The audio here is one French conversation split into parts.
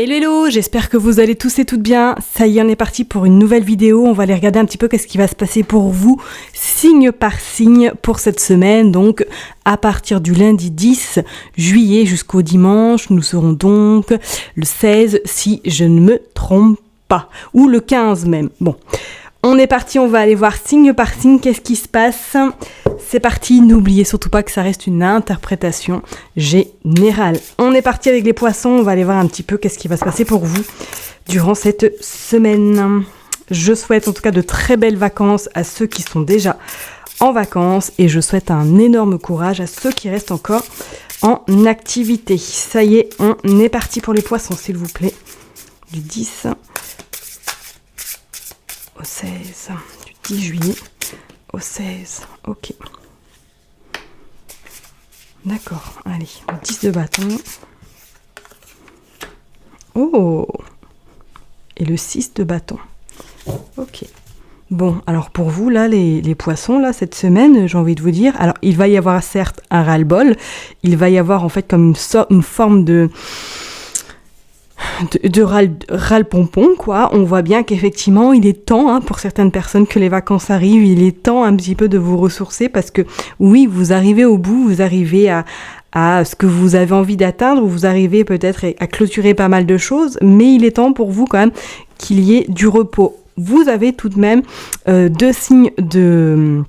Hello hello, j'espère que vous allez tous et toutes bien. Ça y est, on est parti pour une nouvelle vidéo. On va aller regarder un petit peu qu'est-ce qui va se passer pour vous, signe par signe pour cette semaine. Donc à partir du lundi 10 juillet jusqu'au dimanche, nous serons donc le 16 si je ne me trompe pas, ou le 15 même. Bon, on est parti, on va aller voir signe par signe qu'est-ce qui se passe. C'est parti, n'oubliez surtout pas que ça reste une interprétation générale. On est parti avec les poissons, on va aller voir un petit peu qu'est-ce qui va se passer pour vous durant cette semaine. Je souhaite en tout cas de très belles vacances à ceux qui sont déjà en vacances et je souhaite un énorme courage à ceux qui restent encore en activité. Ça y est, on est parti pour les poissons, s'il vous plaît. Du 10 au 16, du 10 juillet au 16, ok. D'accord, allez, le 10 de bâton. Oh! Et le 6 de bâton. Ok. Bon, alors pour vous, là, les poissons, là, cette semaine, j'ai envie de vous dire, alors il va y avoir certes un ras-le-bol, il va y avoir en fait comme une forme de ras-le-pompon, quoi. On voit bien qu'effectivement, il est temps, pour certaines personnes, que les vacances arrivent. Il est temps un petit peu de vous ressourcer parce que, oui, vous arrivez au bout, vous arrivez à ce que vous avez envie d'atteindre, vous arrivez peut-être à clôturer pas mal de choses, mais il est temps pour vous quand même qu'il y ait du repos. Vous avez tout de même deux signes de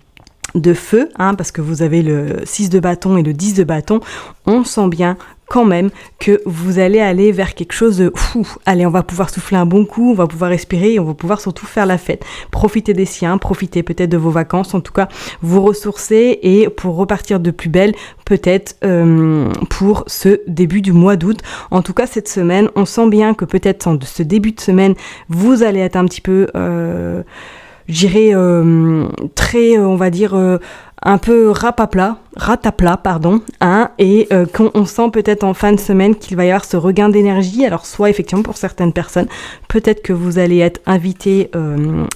feu, parce que vous avez le 6 de bâton et le 10 de bâton. On sent bien quand même que vous allez aller vers quelque chose de fou. Allez, on va pouvoir souffler un bon coup, on va pouvoir respirer et on va pouvoir surtout faire la fête. Profitez des siens, profitez peut-être de vos vacances, en tout cas vous ressourcer et pour repartir de plus belle, peut-être pour ce début du mois d'août. En tout cas, cette semaine, on sent bien que peut-être en ce début de semaine, vous allez être un petit peu... j'irais très, on va dire, un peu ratapla, et qu'on sent peut-être en fin de semaine qu'il va y avoir ce regain d'énergie. Alors soit effectivement pour certaines personnes, peut-être que vous allez être invité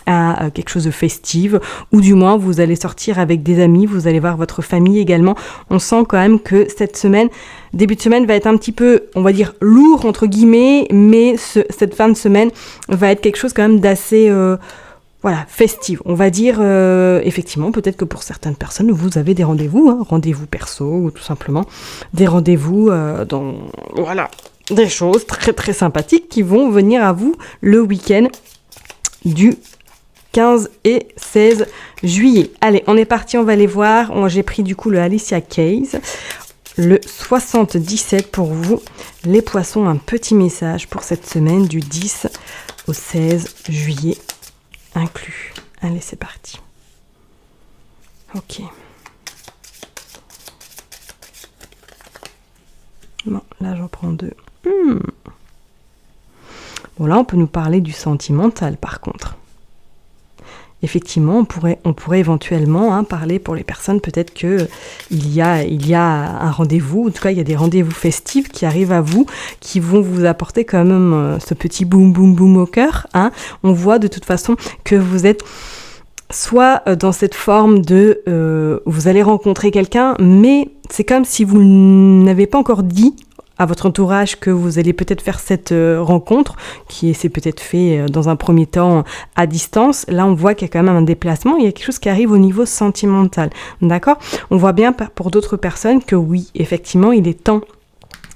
à quelque chose de festive, ou du moins vous allez sortir avec des amis, vous allez voir votre famille également. On sent quand même que cette semaine, début de semaine va être un petit peu, on va dire, lourd entre guillemets, mais cette fin de semaine va être quelque chose quand même d'assez... festive. On va dire, effectivement, peut-être que pour certaines personnes, vous avez des rendez-vous, rendez-vous perso, ou tout simplement des rendez-vous des choses très très sympathiques qui vont venir à vous le week-end du 15 et 16 juillet. Allez, on est parti, on va aller voir. J'ai pris du coup le Alicia Keys, le 77 pour vous. Les poissons, un petit message pour cette semaine du 10 au 16 juillet. Inclus. Allez, c'est parti. Ok. Bon, là, j'en prends deux. Bon, là, on peut nous parler du sentimental, par contre. Effectivement, on pourrait éventuellement parler pour les personnes, peut-être que il y a un rendez-vous, en tout cas, il y a des rendez-vous festifs qui arrivent à vous, qui vont vous apporter quand même ce petit boum boum boum au cœur. On voit de toute façon que vous êtes soit dans cette forme de vous allez rencontrer quelqu'un, mais c'est comme si vous n'avez pas encore dit à votre entourage que vous allez peut-être faire cette rencontre, qui s'est peut-être fait dans un premier temps à distance. Là, on voit qu'il y a quand même un déplacement, il y a quelque chose qui arrive au niveau sentimental, d'accord ? On voit bien pour d'autres personnes que oui, effectivement, il est temps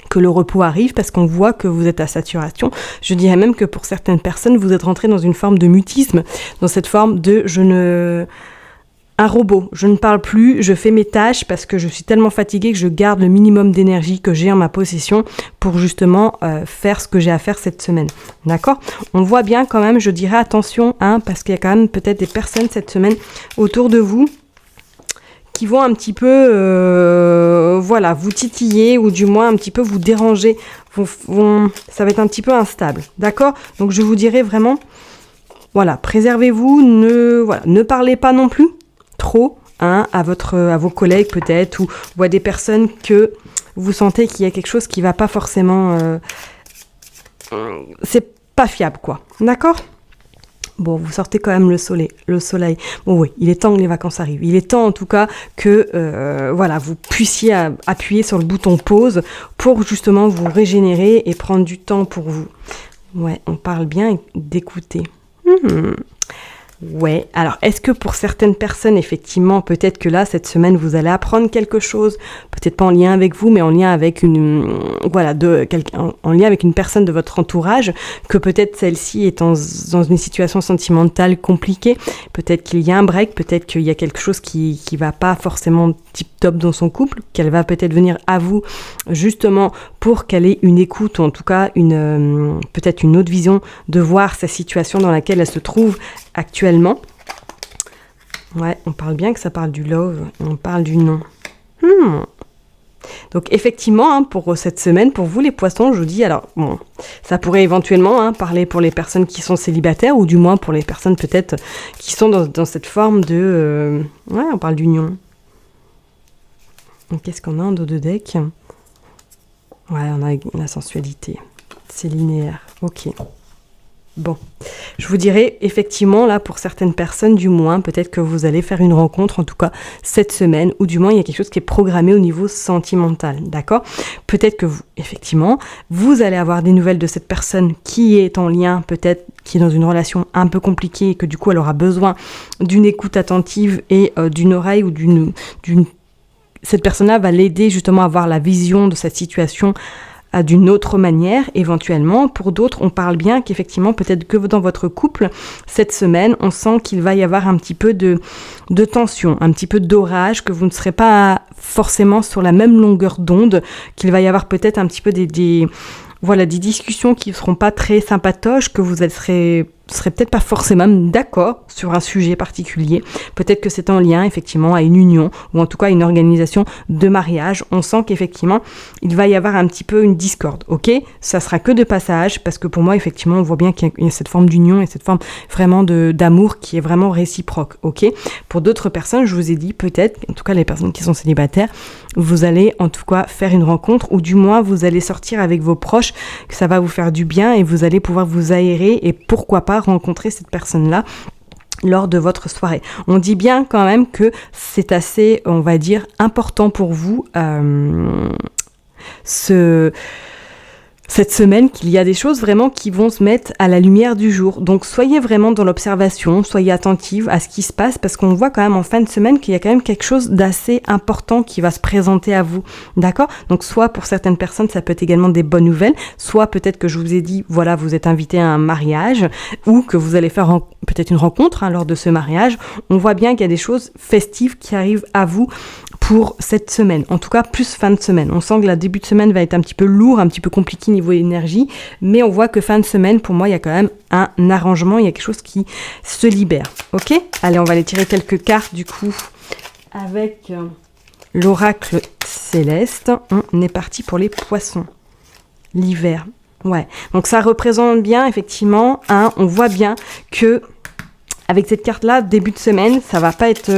que le repos arrive parce qu'on voit que vous êtes à saturation. Je dirais même que pour certaines personnes, vous êtes rentré dans une forme de mutisme, dans cette forme de un robot, je ne parle plus, je fais mes tâches parce que je suis tellement fatiguée que je garde le minimum d'énergie que j'ai en ma possession pour justement faire ce que j'ai à faire cette semaine. D'accord ? On voit bien quand même, je dirais attention, parce qu'il y a quand même peut-être des personnes cette semaine autour de vous qui vont un petit peu vous titiller ou du moins un petit peu vous déranger. Ça va être un petit peu instable. D'accord ? Donc je vous dirais vraiment, préservez-vous, ne parlez pas non plus trop à vos collègues peut-être ou à des personnes que vous sentez qu'il y a quelque chose qui va pas forcément c'est pas fiable, quoi. D'accord ? Bon, vous sortez quand même le soleil. Bon, oui, il est temps que les vacances arrivent. Il est temps, en tout cas, que vous puissiez appuyer sur le bouton pause pour justement vous régénérer et prendre du temps pour vous. Ouais, on parle bien d'écouter. Ouais, alors est-ce que pour certaines personnes, effectivement, peut-être que là, cette semaine, vous allez apprendre quelque chose, peut-être pas en lien avec vous, mais en lien avec en lien avec une personne de votre entourage, que peut-être celle-ci est dans une situation sentimentale compliquée, peut-être qu'il y a un break, peut-être qu'il y a quelque chose qui va pas forcément tip-top dans son couple, qu'elle va peut-être venir à vous, justement, pour qu'elle ait une écoute, ou en tout cas, peut-être une autre vision de voir sa situation dans laquelle elle se trouve actuellement. Ouais, on parle bien que ça parle du love, on parle du non. Donc effectivement, pour cette semaine, pour vous les poissons, je vous dis, alors bon, ça pourrait éventuellement parler pour les personnes qui sont célibataires, ou du moins pour les personnes peut-être qui sont dans cette forme de... on parle d'union. Qu'est-ce qu'on a en dos de deck? Ouais, on a la sensualité. C'est linéaire, ok. Bon, je vous dirais effectivement là pour certaines personnes du moins, peut-être que vous allez faire une rencontre en tout cas cette semaine, ou du moins il y a quelque chose qui est programmé au niveau sentimental, d'accord? Peut-être que vous allez avoir des nouvelles de cette personne qui est en lien, peut-être qui est dans une relation un peu compliquée et que du coup elle aura besoin d'une écoute attentive et d'une oreille ou cette personne-là va l'aider justement à avoir la vision de cette situation d'une autre manière, éventuellement. Pour d'autres, on parle bien qu'effectivement, peut-être que dans votre couple, cette semaine, on sent qu'il va y avoir un petit peu de tension, un petit peu d'orage, que vous ne serez pas forcément sur la même longueur d'onde, qu'il va y avoir peut-être un petit peu des discussions qui ne seront pas très sympatoches, que vous serez peut-être pas forcément d'accord sur un sujet particulier. Peut-être que c'est en lien effectivement à une union ou en tout cas à une organisation de mariage. On sent qu'effectivement il va y avoir un petit peu une discorde, ok? Ça sera que de passage parce que pour moi effectivement on voit bien qu'il y a cette forme d'union et cette forme vraiment d'amour qui est vraiment réciproque, ok? Pour d'autres personnes, je vous ai dit peut-être, en tout cas les personnes qui sont célibataires, vous allez en tout cas faire une rencontre ou du moins vous allez sortir avec vos proches, que ça va vous faire du bien et vous allez pouvoir vous aérer et pourquoi pas rencontrer cette personne-là lors de votre soirée. On dit bien quand même que c'est assez, on va dire, important pour vous cette semaine, qu'il y a des choses vraiment qui vont se mettre à la lumière du jour. Donc soyez vraiment dans l'observation, soyez attentive à ce qui se passe parce qu'on voit quand même en fin de semaine qu'il y a quand même quelque chose d'assez important qui va se présenter à vous. D'accord? Donc soit pour certaines personnes, ça peut être également des bonnes nouvelles, soit peut-être que je vous ai dit, voilà, vous êtes invité à un mariage ou que vous allez faire peut-être une rencontre lors de ce mariage. On voit bien qu'il y a des choses festives qui arrivent à vous pour cette semaine, en tout cas plus fin de semaine. On sent que le début de semaine va être un petit peu lourd, un petit peu compliqué niveau énergie, mais on voit que fin de semaine, pour moi, il y a quand même un arrangement, il y a quelque chose qui se libère. Ok? Allez, on va aller tirer quelques cartes du coup avec l'oracle céleste. On est parti pour les poissons. L'hiver. Ouais. Donc ça représente bien, effectivement, on voit bien que avec cette carte-là, début de semaine, ça va pas être...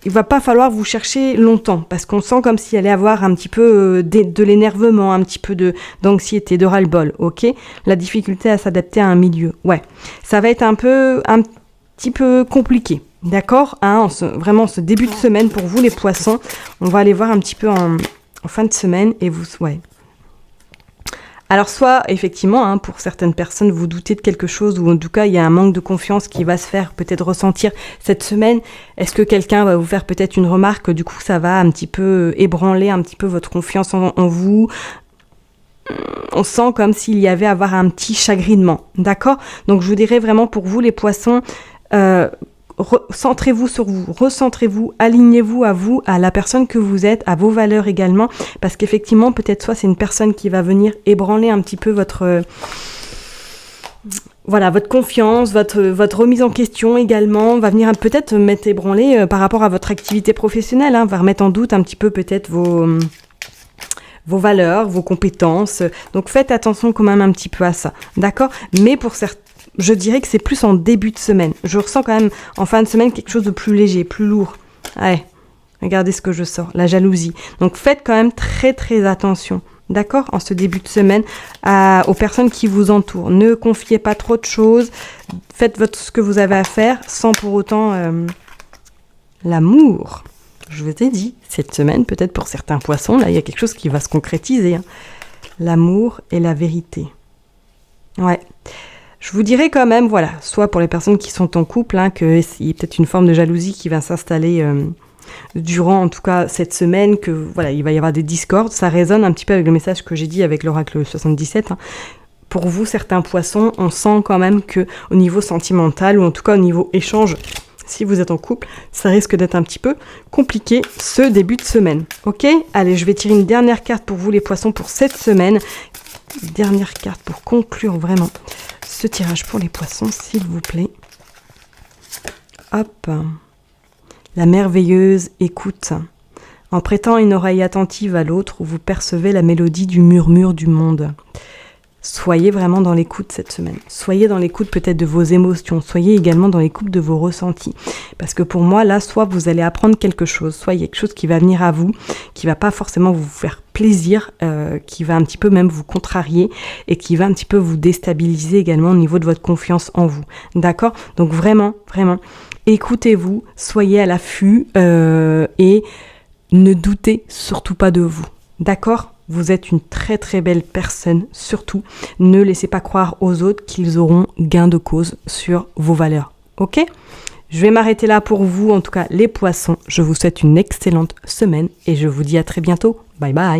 il va pas falloir vous chercher longtemps parce qu'on sent comme s'il allait avoir un petit peu de l'énervement, un petit peu d'anxiété, de ras-le-bol, ok? La difficulté à s'adapter à un milieu, ouais. Ça va être un petit peu compliqué, d'accord? Vraiment ce début de semaine pour vous les poissons, on va aller voir un petit peu en fin de semaine et ouais. Alors soit, effectivement, pour certaines personnes, vous doutez de quelque chose ou en tout cas, il y a un manque de confiance qui va se faire peut-être ressentir cette semaine. Est-ce que quelqu'un va vous faire peut-être une remarque? Du coup, ça va un petit peu ébranler un petit peu votre confiance en vous. On sent comme s'il y avait à avoir un petit chagrinement, d'accord? Donc, je vous dirais vraiment pour vous, les poissons... centrez-vous sur vous, recentrez-vous, alignez-vous, à la personne que vous êtes, à vos valeurs également, parce qu'effectivement, peut-être soit c'est une personne qui va venir ébranler un petit peu votre confiance, votre remise en question également, va venir peut-être mettre ébranlé par rapport à votre activité professionnelle, va remettre en doute un petit peu peut-être vos valeurs, vos compétences. Donc faites attention quand même un petit peu à ça, d'accord? Mais pour certains, je dirais que c'est plus en début de semaine. Je ressens quand même en fin de semaine quelque chose de plus léger, plus lourd. Ouais, regardez ce que je sors, la jalousie. Donc faites quand même très très attention, d'accord, en ce début de semaine, aux personnes qui vous entourent. Ne confiez pas trop de choses, faites ce que vous avez à faire sans pour autant l'amour. Je vous ai dit, cette semaine, peut-être pour certains poissons, là, il y a quelque chose qui va se concrétiser. Hein. L'amour et la vérité. Ouais. Je vous dirais quand même, voilà, soit pour les personnes qui sont en couple, hein, qu'il y a peut-être une forme de jalousie qui va s'installer durant, en tout cas, cette semaine, que voilà, il va y avoir des discordes. Ça résonne un petit peu avec le message que j'ai dit avec l'oracle 77. Hein. Pour vous, certains poissons, on sent quand même que au niveau sentimental, ou en tout cas au niveau échange, si vous êtes en couple, ça risque d'être un petit peu compliqué ce début de semaine. Ok ? Allez, je vais tirer une dernière carte pour vous les poissons pour cette semaine. Dernière carte pour conclure vraiment ce tirage pour les poissons, s'il vous plaît. Hop. La merveilleuse écoute. En prêtant une oreille attentive à l'autre, vous percevez la mélodie du murmure du monde. Soyez vraiment dans l'écoute cette semaine. Soyez dans l'écoute peut-être de vos émotions. Soyez également dans l'écoute de vos ressentis. Parce que pour moi, là, soit vous allez apprendre quelque chose, soit il y a quelque chose qui va venir à vous, qui va pas forcément vous faire plaisir, qui va un petit peu même vous contrarier et qui va un petit peu vous déstabiliser également au niveau de votre confiance en vous. D'accord ? Donc vraiment, vraiment, écoutez-vous, soyez à l'affût et ne doutez surtout pas de vous. D'accord ? Vous êtes une très très belle personne, surtout ne laissez pas croire aux autres qu'ils auront gain de cause sur vos valeurs. Ok ? Je vais m'arrêter là pour vous, en tout cas les poissons. Je vous souhaite une excellente semaine et je vous dis à très bientôt. Bye bye.